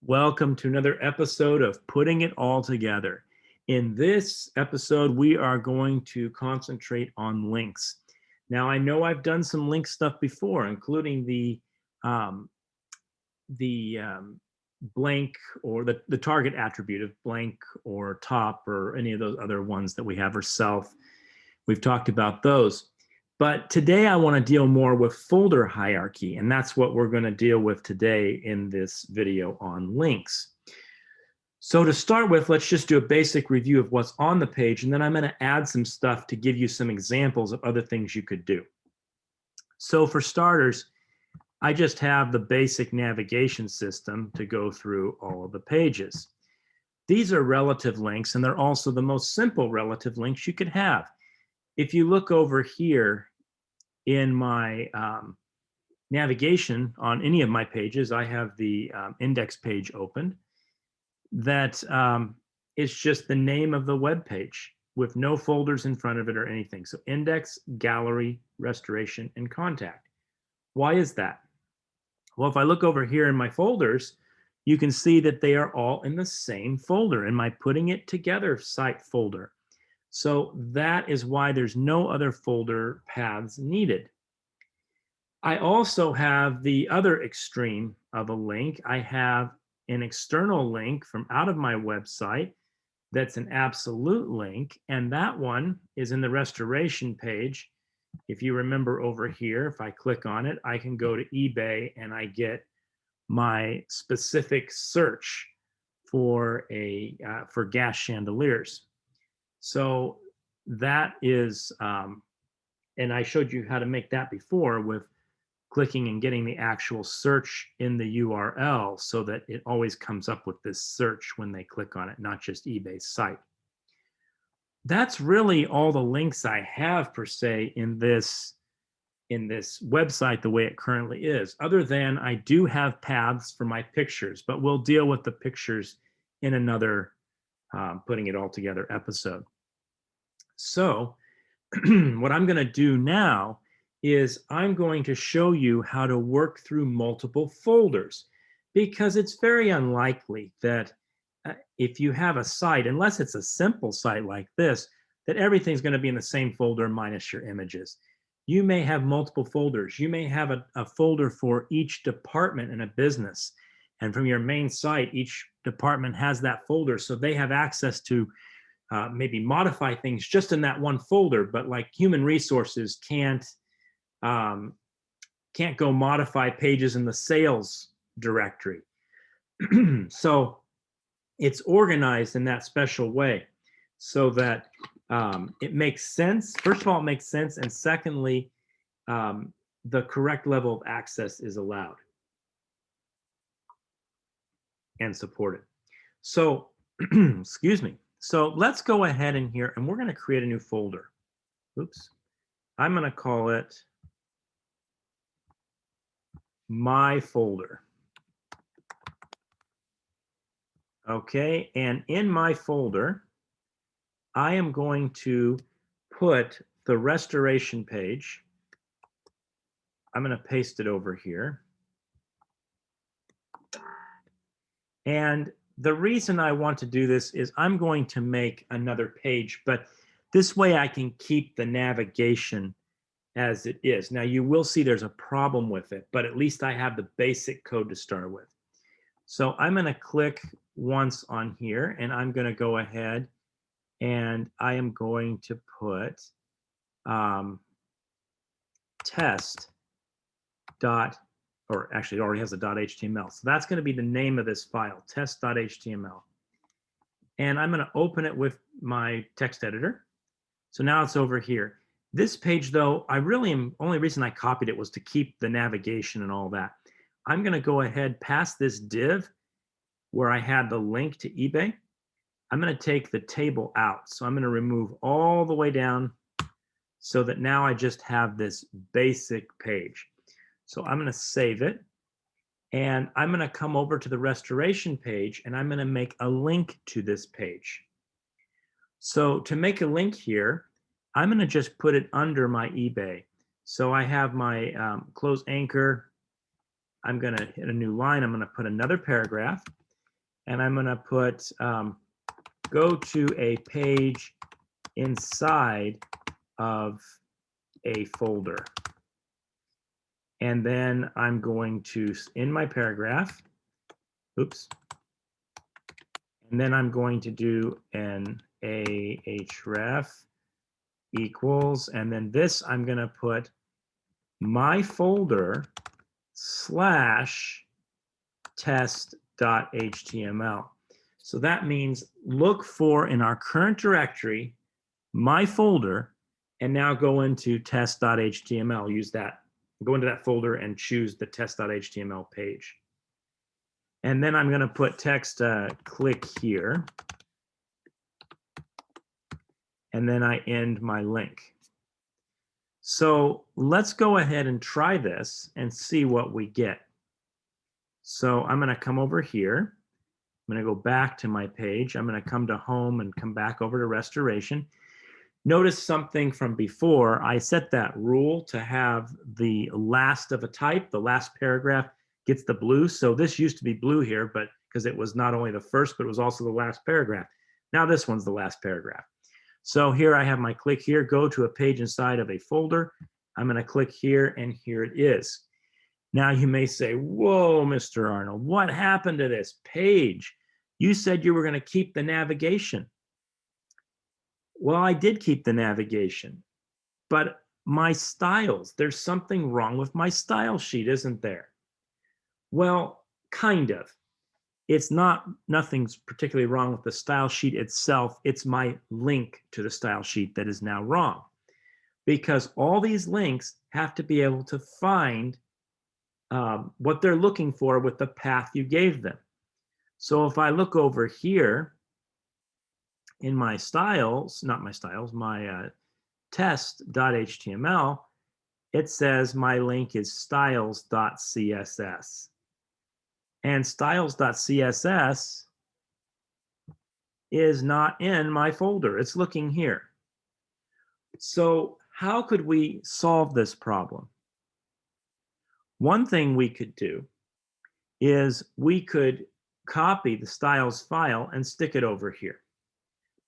Welcome to another episode of Putting It All Together. In this episode, we are going to concentrate on links. Now, I know I've done some link stuff before, including um, the blank or the target attribute of blank or top or any of those other ones that we have, or self. We've talked about those. But today I want to deal more with folder hierarchy, and that's what we're going to deal with today in this video on links. So to start with, let's just do a basic review of what's on the page, and then I'm going to add some stuff to give you some examples of other things you could do. So for starters, I just have the basic navigation system to go through all of the pages. These are relative links, and they're also the most simple relative links you could have. If you look over here in my navigation on any of my pages, I have the index page opened. That is just the name of the web page with no folders in front of it or anything. So index, gallery, restoration, and contact. Why is that? Well, if I look over here in my folders, you can see that they are all in the same folder, in my Putting It Together site folder. So that is why there's no other folder paths needed. I also have the other extreme of a link. I have an external link from out of my website that's an absolute link, and that one is in the restoration page. If you remember over here, if I click on it, I can go to eBay and I get my specific search for for gas chandeliers. So that is, and I showed you how to make that before with clicking and getting the actual search in the URL so that it always comes up with this search when they click on it, not just eBay's site. That's really all the links I have per se in this website the way it currently is, other than I do have paths for my pictures, but we'll deal with the pictures in another Putting It All Together episode. So what I'm going to do now is I'm going to show you how to work through multiple folders, because it's very unlikely that if you have a site, unless it's a simple site like this, that everything's going to be in the same folder minus your images. You may have multiple folders. You may have a folder for each department in a business. And from your main site, each department has that folder, so they have access to maybe modify things just in that one folder, but like human resources can't go modify pages in the sales directory. So it's organized in that special way so that it makes sense. First of all, it makes sense. And secondly, the correct level of access is allowed and supported. So, excuse me. So let's go ahead in here and we're going to create a new folder. Oops. I'm going to call it My Folder. Okay, and in my folder, I am going to put the restoration page. I'm going to paste it over here. And the reason I want to do this is I'm going to make another page, but this way I can keep the navigation as it is. Now you will see there's a problem with it, but at least I have the basic code to start with. So I'm going to click once on here, and I'm going to go ahead and I am going to put test dot, or actually it already has a .html. So that's going to be the name of this file, test.html. And I'm going to open it with my text editor. So now it's over here. This page, though, only reason I copied it was to keep the navigation and all that. I'm going to go ahead past this div where I had the link to eBay. I'm going to take the table out. So I'm going to remove all the way down so that now I just have this basic page. So I'm going to save it. And I'm going to come over to the restoration page and I'm going to make a link to this page. So to make a link here, I'm going to just put it under my eBay. So I have my close anchor. I'm going to hit a new line. I'm going to put another paragraph. and I'm going to put go to a page inside of a folder. And then I'm going to, in my paragraph, oops, and then I'm going to do an ahref equals, and then this I'm going to put my folder slash test.html. So that means look for in our current directory my folder, and now go into test.html. Use that, go into that folder and choose the test.html page. And then I'm going to put text click here, and then I end my link. So let's go ahead and try this and see what we get. So I'm going to come over here. I'm going to go back to my page. I'm going to come to home and come back over to restoration. Notice something from before. I set that rule to have the last of a type, the last paragraph gets the blue. So this used to be blue here, but because it was not only the first, but it was also the last paragraph. Now this one's the last paragraph. So here I have my click here, go to a page inside of a folder. I'm going to click here, and here it is. Now you may say, whoa, Mr. Arnold, what happened to this page? You said you were going to keep the navigation. Well, I did keep the navigation, but my styles, there's something wrong with my style sheet, isn't there? Well, kind of. It's not, nothing's particularly wrong with the style sheet itself. It's my link to the style sheet that is now wrong, because all these links have to be able to find what they're looking for with the path you gave them. So if I look over here in my styles, not my styles, my test.html, it says my link is styles.css. And styles.css is not in my folder. It's looking here. So how could we solve this problem? One thing we could do is we could copy the styles file and stick it over here.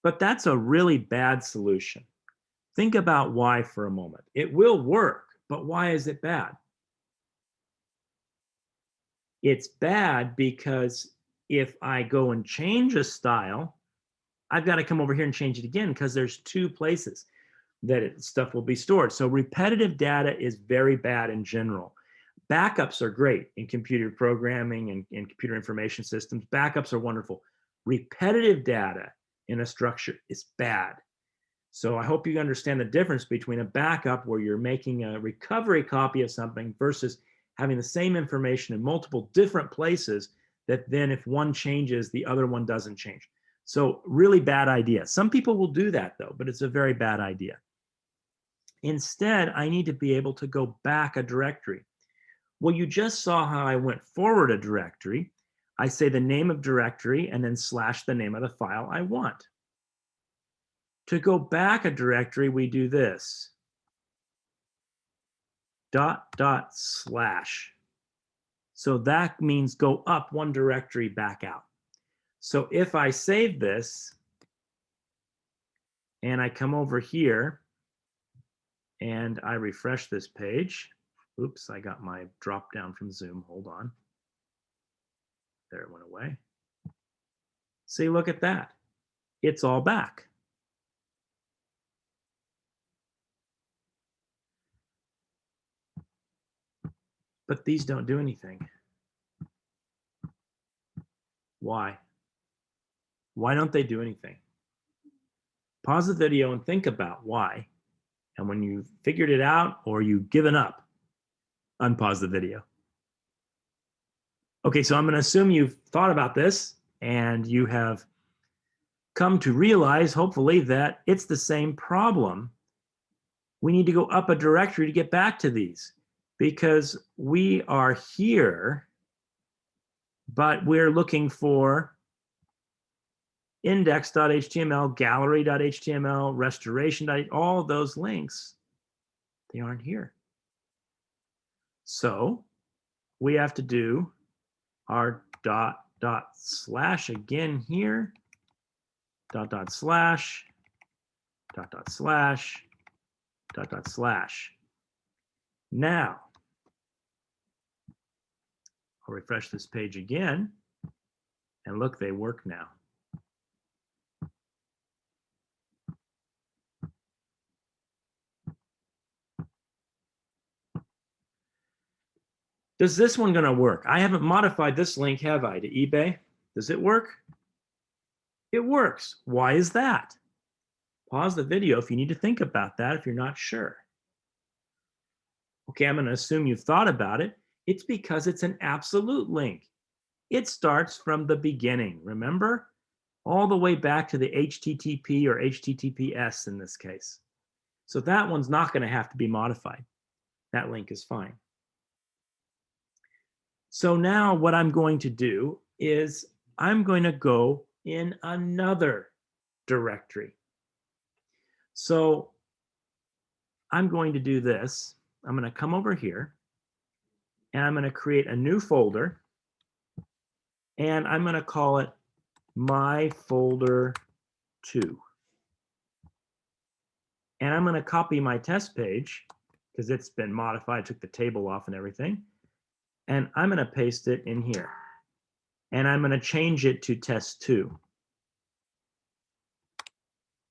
But that's a really bad solution. Think about why for a moment. It will work, but why is it bad? It's bad because if I go and change a style, I've got to come over here and change it again, because there's two places that stuff will be stored. So repetitive data is very bad in general. Backups are great in computer programming and in computer information systems. Backups are wonderful. Repetitive data in a structure is bad. So I hope you understand the difference between a backup, where you're making a recovery copy of something, versus having the same information in multiple different places that then if one changes, the other one doesn't change. So really bad idea. Some people will do that though, but it's a very bad idea. Instead, I need to be able to go back a directory. Well, you just saw how I went forward a directory. I say the name of directory and then slash the name of the file I want. To go back a directory, we do this. // So that means go up one directory, back out. So if I save this and I come over here and I refresh this page, oops, I got my drop down from Zoom, hold on. There it went away. See, look at that. It's all back. But these don't do anything. Why? Why don't they do anything? Pause the video and think about why. And when you've figured it out or you've given up, unpause the video. Okay, so I'm going to assume you've thought about this and you have come to realize, hopefully, that it's the same problem. We need to go up a directory to get back to these, because we are here, but we're looking for index.html, gallery.html, restoration. All those links, they aren't here. So we have to do our dot slash again here, dot dot slash, dot dot slash, dot dot slash. Now, I'll refresh this page again, and look, they work now. Does this one gonna work? I haven't modified this link, have I, to eBay? Does it work? It works. Why is that? Pause the video if you need to think about that if you're not sure. Okay, I'm gonna assume you've thought about it. It's because it's an absolute link. It starts from the beginning, remember? All the way back to the HTTP or HTTPS in this case. So that one's not gonna have to be modified. That link is fine. So now what I'm going to do is I'm going to go in another directory. So I'm going to do this. I'm going to come over here and I'm going to create a new folder and I'm going to call it my folder 2. And I'm going to copy my test page because it's been modified, took the table off and everything. And I'm going to paste it in here. And I'm going to change it to test 2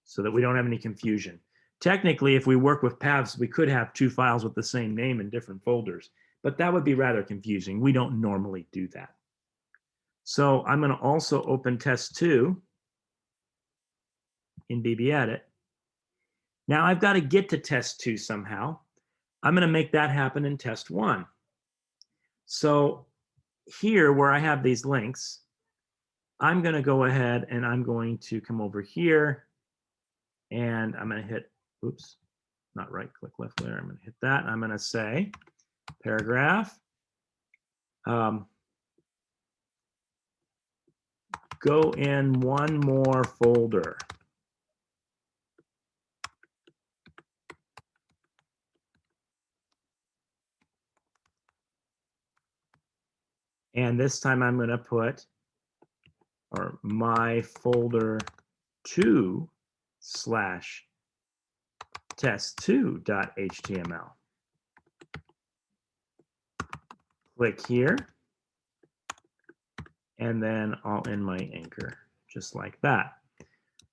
so that we don't have any confusion. Technically, if we work with paths, we could have 2 files with the same name in different folders, but that would be rather confusing. We don't normally do that. So I'm going to also open test 2 in BBEdit. Now I've got to get to test 2 somehow. I'm going to make that happen in test 1. So here where I have these links, I'm going to go ahead and I'm going to come over here and I'm going to hit, oops, not right click left there. I'm going to hit that. And I'm going to say paragraph, go in one more folder. And this time I'm going to put, or my folder 2 / test2.html. Click here, and then I'll end my anchor, just like that.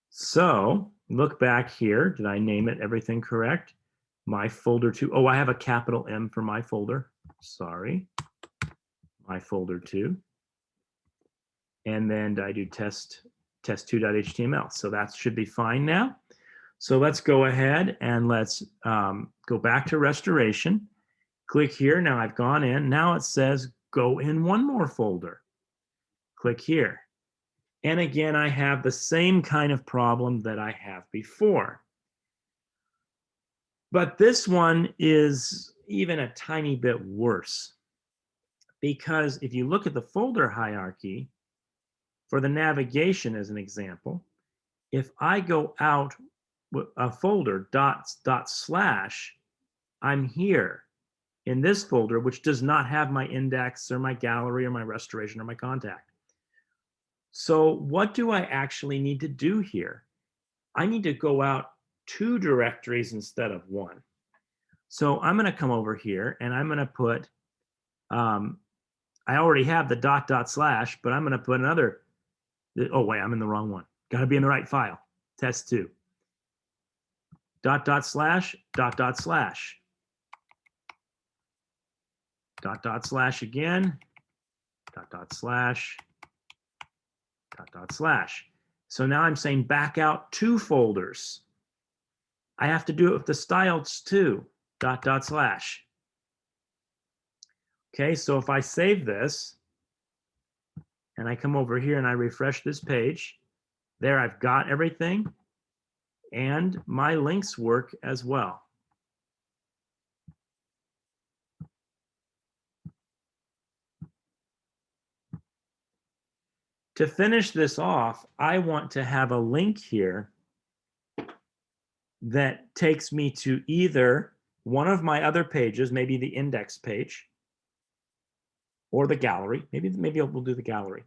So look back here. Did I name it everything correct? My folder 2. Oh, I have a capital M for my folder. Sorry. My folder 2. And then I do test2.html. So that should be fine now. So let's go ahead and let's go back to restoration. Click here. Now I've gone in. Now it says go in one more folder. Click here. And again, I have the same kind of problem that I have before. But this one is even a tiny bit worse. Because if you look at the folder hierarchy, for the navigation as an example, if I go out with a folder // I'm here in this folder, which does not have my index or my gallery or my restoration or my contact. So what do I actually need to do here? I need to go out 2 directories instead of 1. So I'm going to come over here and I'm going to put, I already have the //, but I'm going to put another, oh wait, I'm in the wrong one. Got to be in the right file, test2. // // again, // So now I'm saying back out 2 folders. I have to do it with the styles too, // Okay, so if I save this and I come over here and I refresh this page, there I've got everything and my links work as well. To finish this off, I want to have a link here that takes me to either one of my other pages, maybe the index page, or the gallery. Maybe we'll do the gallery.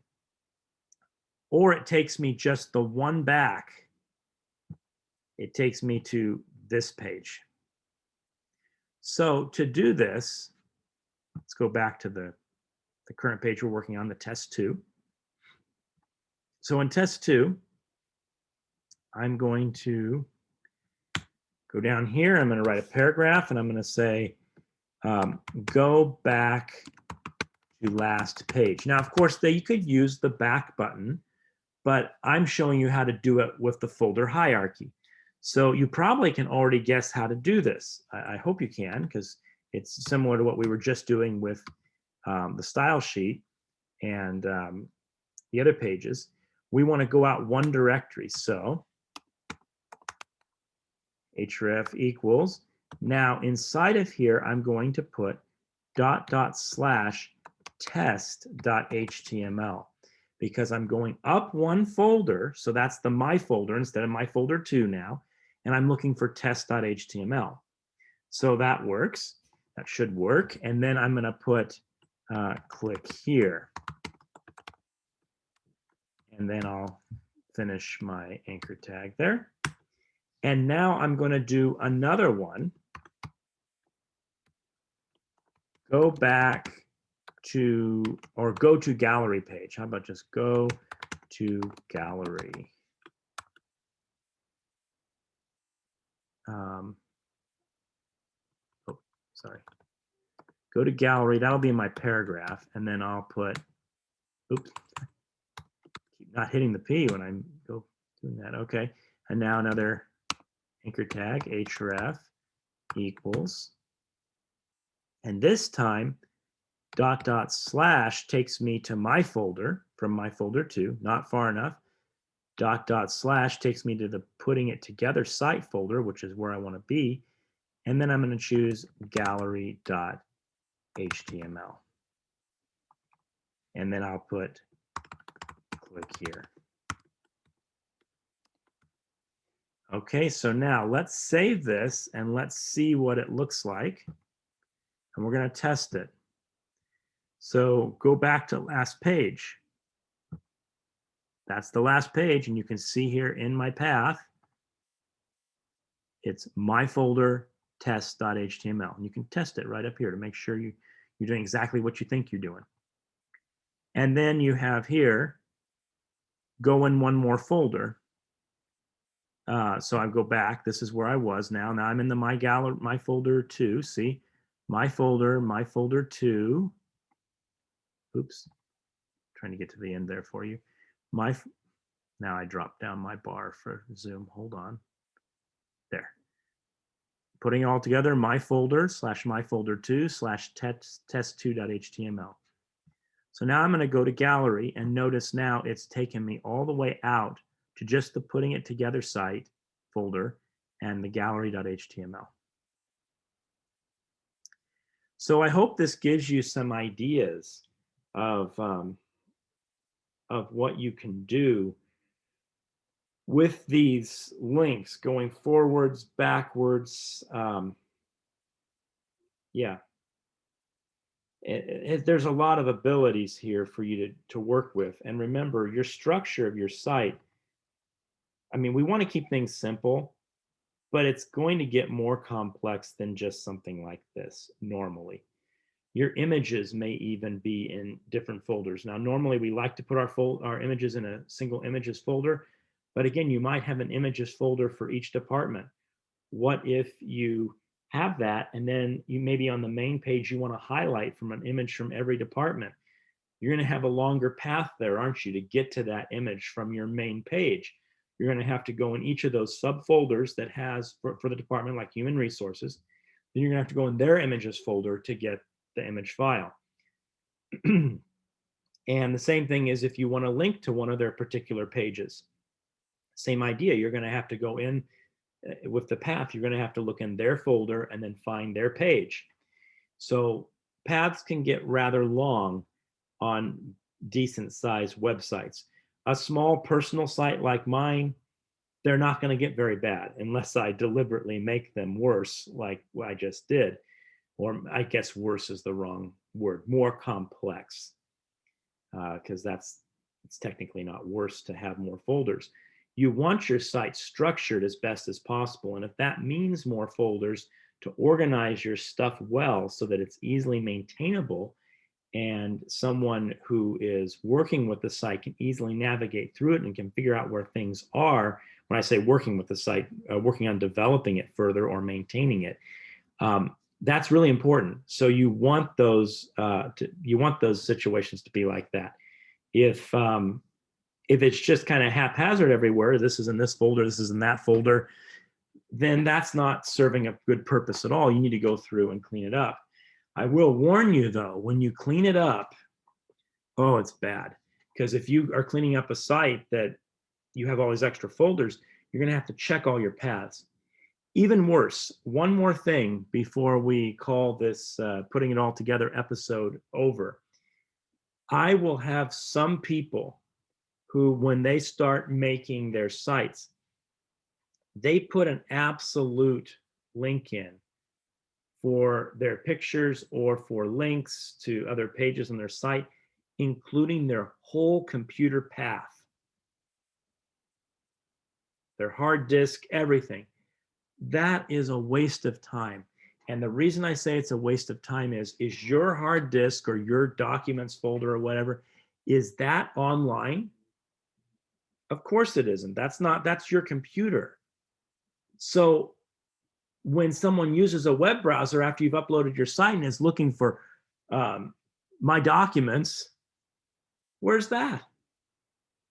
or it takes me just the one back. It takes me to this page. So to do this, let's go back to the current page we're working on, the test 2. So in test 2, I'm going to go down here. I'm going to write a paragraph, and I'm going to say, go back to last page. Now, of course, you could use the back button, but I'm showing you how to do it with the folder hierarchy. So you probably can already guess how to do this. I hope you can, because it's similar to what we were just doing with the style sheet and the other pages. We want to go out one directory. So href equals. Now inside of here, I'm going to put ... test.html because I'm going up one folder. So that's the my folder instead of my folder 2 now. And I'm looking for test.html. So that works. That should work. And then I'm going to put click here. And then I'll finish my anchor tag there. And now I'm going to do another one. Go back to, or go to gallery page. How about just go to gallery? Oh, sorry. Go to gallery. That'll be in my paragraph. And then I'll put, oops, keep not hitting the P when I'm doing that. Okay. And now another anchor tag, href equals. And this time, ... takes me to my folder from my folder 2, not far enough. ... takes me to the putting it together site folder, which is where I want to be. And then I'm going to choose gallery.html. And then I'll put click here. Okay, so now let's save this and let's see what it looks like. And we're going to test it. So go back to last page. That's the last page, and you can see here in my path, it's my folder test.html. And you can test it right up here to make sure you're doing exactly what you think you're doing. And then you have here, go in one more folder. So I go back. This is where I was now. Now I'm in the my folder 2. See, my folder 2. Oops, trying to get to the end there for you. Now I dropped down my bar for Zoom. Hold on. There. Putting it all together, my folder / my folder 2 / test2.html. So now I'm going to go to gallery, and notice now it's taken me all the way out to just the putting it together site folder and the gallery.html. So I hope this gives you some ideas of what you can do with these links going forwards, backwards. Yeah. There's a lot of abilities here for you to work with. And remember, your structure of your site, I mean, we want to keep things simple, but it's going to get more complex than just something like this normally. Your images may even be in different folders. Now, normally we like to put our images in a single images folder, but again, you might have an images folder for each department. What if you have that, and then you maybe on the main page you want to highlight from an image from every department? You're going to have a longer path there, aren't you, to get to that image from your main page. You're going to have to go in each of those subfolders that has for the department, like human resources. Then you're going to have to go in their images folder to get the image file. And the same thing is if you want to link to one of their particular pages. Same idea. You're going to have to go in with the path. You're going to have to look in their folder and then find their page. So paths can get rather long on decent sized websites. A small personal site like mine, they're not going to get very bad unless I deliberately make them worse, like I just did. Or I guess worse is the wrong word, more complex, because that's it's technically not worse to have more folders. You want your site structured as best as possible. And if that means more folders, to organize your stuff well so that it's easily maintainable and someone who is working with the site can easily navigate through it and can figure out where things are. When I say working with the site, working on developing it further or maintaining it, that's really important. So you want those situations to be like that. If it's just kind of haphazard everywhere, this is in this folder, this is in that folder, then that's not serving a good purpose at all. You need to go through and clean it up. I will warn you though, when you clean it up, oh, it's bad. Because if you are cleaning up a site that you have all these extra folders, you're going to have to check all your paths. Even worse, one more thing before we call this putting it all together episode over. I will have some people who, when they start making their sites, they put an absolute link in for their pictures or for links to other pages on their site, including their whole computer path, their hard disk, everything. That is a waste of time. And the reason I say it's a waste of time is your hard disk or your documents folder or whatever, is that online? Of course it isn't. That's your computer. So when someone uses a web browser after you've uploaded your site and is looking for my documents, where's that?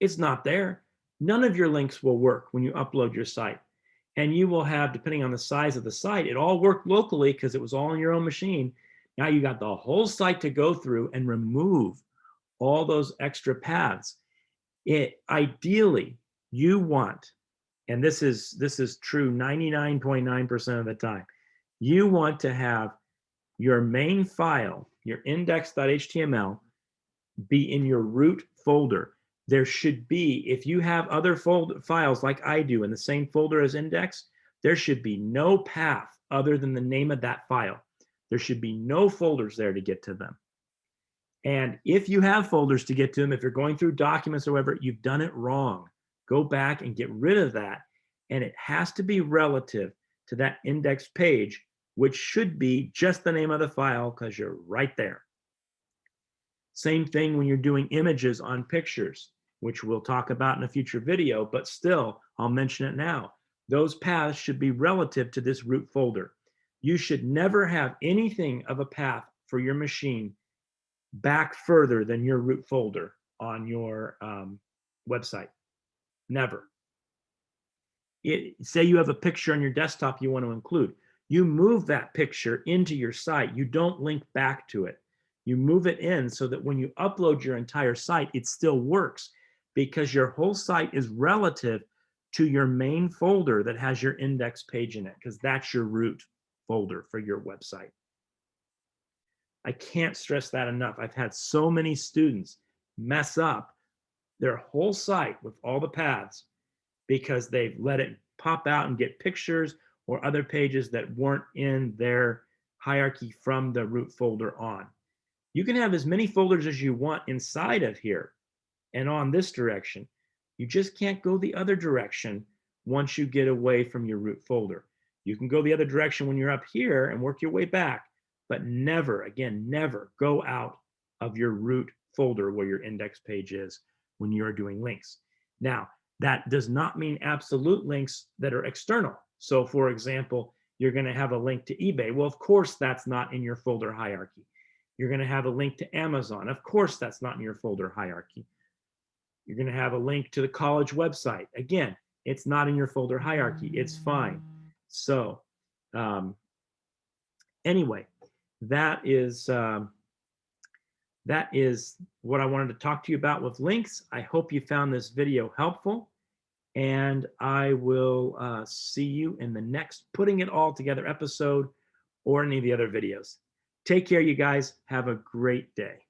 It's not there. None of your links will work when you upload your site. And you will have, depending on the size of the site, it all worked locally because it was all on your own machine. Now you got the whole site to go through and remove all those extra paths. Ideally, you want, and this is true 99.9% of the time, you want to have your main file, your index.html, be in your root folder. There should be, if you have other files like I do in the same folder as index, there should be no path other than the name of that file. There should be no folders there to get to them. And if you have folders to get to them, if you're going through documents or whatever, you've done it wrong. Go back and get rid of that. And it has to be relative to that index page, which should be just the name of the file because you're right there. Same thing when you're doing images on pictures, which we'll talk about in a future video, but still, I'll mention it now. Those paths should be relative to this root folder. You should never have anything of a path for your machine back further than your root folder on your website. Never. Say you have a picture on your desktop you want to include. You move that picture into your site. You don't link back to it. You move it in so that when you upload your entire site, it still works because your whole site is relative to your main folder that has your index page in it, because that's your root folder for your website. I can't stress that enough. I've had so many students mess up their whole site with all the paths because they've let it pop out and get pictures or other pages that weren't in their hierarchy from the root folder on. You can have as many folders as you want inside of here and on this direction. You just can't go the other direction once you get away from your root folder. You can go the other direction when you're up here and work your way back, but never, again, never go out of your root folder where your index page is when you're doing links. Now, that does not mean absolute links that are external. So for example, you're going to have a link to eBay. Well, of course, that's not in your folder hierarchy. You're going to have a link to Amazon. Of course, that's not in your folder hierarchy. You're going to have a link to the college website. Again, it's not in your folder hierarchy. It's fine. So anyway, that is what I wanted to talk to you about with links. I hope you found this video helpful, and I will see you in the next Putting It All Together episode or any of the other videos. Take care, you guys. Have a great day.